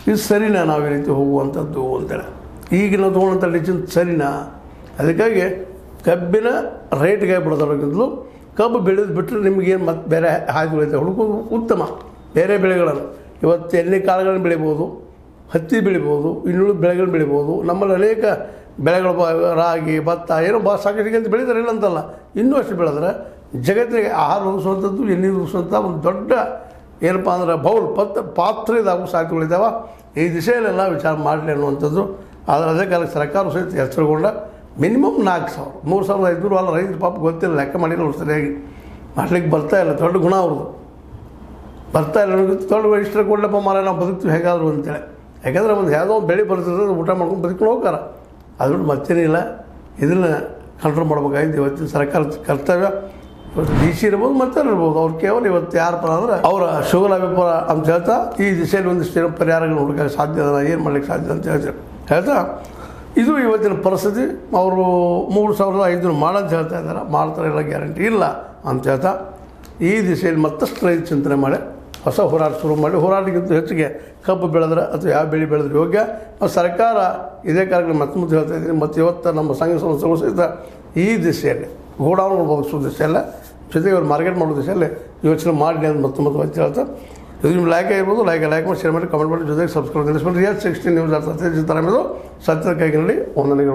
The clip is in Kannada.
ಇದು ಸರಿನಾ ನಾವು ಈ ರೀತಿ ಹೋಗುವಂಥದ್ದು ಅಂತೇಳಿ. ಈಗ ನಾವು ತೊಗೊಂಡಂಥ ಡಿಸಿಷನ್ ಸರಿನಾ? ಅದಕ್ಕಾಗಿ ಕಬ್ಬಿನ ರೇಟ್ಗೆ ಬಿಡೋದ್ರಕ್ಕಿಂತಲೂ ಕಬ್ಬು ಬೆಳೆದು ಬಿಟ್ಟರೆ ನಿಮಗೇನು ಮತ್ತು ಬೇರೆ ಹಾದಿಗಳೈತೆ ಹುಡುಕೋದು ಉತ್ತಮ. ಬೇರೆ ಬೆಳೆಗಳನ್ನು ಇವತ್ತು ಎಣ್ಣೆ ಕಾಳುಗಳನ್ನು ಬೆಳಿಬೋದು, ಹತ್ತಿ ಬೆಳಿಬೋದು, ಇನ್ನುಳಿದ ಬೆಳೆಗಳನ್ನು ಬೆಳಿಬೋದು. ನಮ್ಮಲ್ಲಿ ಅನೇಕ ಬೆಳೆಗಳು ರಾಗಿ, ಭತ್ತ ಏನೋ ಸಾಕಷ್ಟು ಅಂತ ಬೆಳೀತಾರೆ, ಇಲ್ಲ ಅಂತಲ್ಲ. ಇನ್ನೂ ಅಷ್ಟು ಬೆಳೆದ್ರೆ ಜಗತ್ತಿಗೆ ಆಹಾರ ಒದಗಿಸುವಂಥದ್ದು, ಎಣ್ಣೆ ಒದಗಿಸುವಂಥ ಒಂದು ದೊಡ್ಡ ಏನಪ್ಪ ಅಂದ್ರೆ ಪಾತ್ರ ಇದಾಗುವ ಸಾಧ್ಯತೆಗಳಿದ್ದಾವೆ. ಈ ದಿಶೆಯಲ್ಲೆಲ್ಲ ವಿಚಾರ ಮಾಡಲಿ ಅನ್ನುವಂಥದ್ದು. ಆದರೆ ಅದೇ ಕಾಲಕ್ಕೆ ಸರ್ಕಾರ ಸಹಿತ ಎಚ್ಚರಗೊಂಡ ಮಿನಿಮಮ್ 4,000 3,500 ಅಲ್ಲ. ರೈತರ ಪಾಪ ಗೊತ್ತಿಲ್ಲ, ಲೆಕ್ಕ ಮಾಡಿಲ್ಲ ಅವ್ರು ಸರಿಯಾಗಿ ಮಾಡ್ಲಿಕ್ಕೆ ಬರ್ತಾಯಿಲ್ಲ. ದೊಡ್ಡ ಗುಣ ಅವ್ರದ್ದು ಬರ್ತಾಯಿಲ್ಲ. ದೊಡ್ಡ ಇಷ್ಟರ ಕೊಡಲಪ್ಪ ಮಾರ ನಾವು ಬದುಕ್ತೀವಿ ಹೇಗಾದ್ರು ಅಂತೇಳಿ. ಯಾಕಂದರೆ ಒಂದು ಯಾವುದೋ ಒಂದು ಬೆಳೆ ಬರ್ತದೆ, ಊಟ ಮಾಡ್ಕೊಂಡು ಬದುಕೊಂಡು ಹೋಗ್ತಾರೆ. ಅದು ಮತ್ತೇನಿಲ್ಲ. ಇದನ್ನು ಕಂಟ್ರೋಲ್ ಮಾಡ್ಬೇಕಾಗಿದ್ದು ಇವತ್ತಿನ ಸರ್ಕಾರದ ಕರ್ತವ್ಯ. ಇವತ್ತು DC ಇರ್ಬೋದು, ಮತ್ತೆ ಇರ್ಬೋದು. ಅವ್ರು ಕೇವಲ ಇವತ್ತು ಯಾರಪ್ಪ ಅಂದ್ರೆ ಅವರ ಶುಗಲಾಭಿಪರ ಅಂತ ಹೇಳ್ತಾ ಈ ದಿಶೆಯಲ್ಲಿ ಒಂದಿಷ್ಟು ಪರಿಹಾರಗಳು ಹುಡುಕಕ್ಕೆ ಸಾಧ್ಯ ಅದ, ಏನು ಮಾಡ್ಲಿಕ್ಕೆ ಸಾಧ್ಯ ಅಂತ ಹೇಳ್ತಾ ಇದು ಇವತ್ತಿನ ಪರಿಸ್ಥಿತಿ. ಅವರು 3,500 ಮಾಡಂತ ಹೇಳ್ತಾ ಇದ್ದಾರೆ. ಮಾಡ್ತಾರೆ ಇಲ್ಲ ಗ್ಯಾರಂಟಿ ಇಲ್ಲ ಅಂತ ಹೇಳ್ತಾ ಈ ದಿಶೆಯಲ್ಲಿ ಮತ್ತಷ್ಟು ರೈತ ಚಿಂತನೆ ಮಾಡಿ ಹೊಸ ಹೋರಾಟ ಶುರು ಮಾಡಿ, ಹೋರಾಟಕ್ಕಿಂತ ಹೆಚ್ಚಿಗೆ ಕಬ್ಬು ಬೆಳೆದ್ರೆ ಅಥವಾ ಯಾವ ಬೆಳೆ ಬೆಳೆದ್ರೆ ಯೋಗ್ಯ. ಸರ್ಕಾರ ಇದೇ ಕಾರ್ಯಕ್ರಮ ಮತ್ತೆ ಹೇಳ್ತಾ ಇದ್ದೀನಿ. ಮತ್ತು ಇವತ್ತು ನಮ್ಮ ಸಂಘ ಸಂಸ್ಥೆಗಳು ಸಹಿತ ಈ ದಿಶೆಯಲ್ಲಿ ಗೋಡೌನ್ಗಳು ಬದುಕಿಸೋ ದಿಶೆಯಲ್ಲ, ಜೊತೆಗೆ ಅವ್ರು ಮಾರ್ಕೆಟ್ ಮಾಡೋ ದಿಶೆಯಲ್ಲಿ ಯೋಚನೆ ಮಾಡಿ ಅಂತ ಮತ್ತೆ ಒತ್ತಿ ಹೇಳ್ತಾ, ಇದು ನಿಮ್ಮ ಲೈಕ್ ಆಗಿರ್ಬೋದು, ಲೈಕ್ ಮಾಡಿ, ಶೇರ್ ಮಾಡಿ, ಕಮೆಂಟ್ ಮಾಡಿ, ಜೊತೆಗೆ ಸಬ್ಸ್ಕ್ರೈಬ್ ತಿಳಿಸ್ಬಿಟ್ಟು. Real 16 ನ್ಯೂಸ್ ಸತ್ಯದ ಕೈಗಳಲ್ಲಿ ವಂದನೆಗಳು.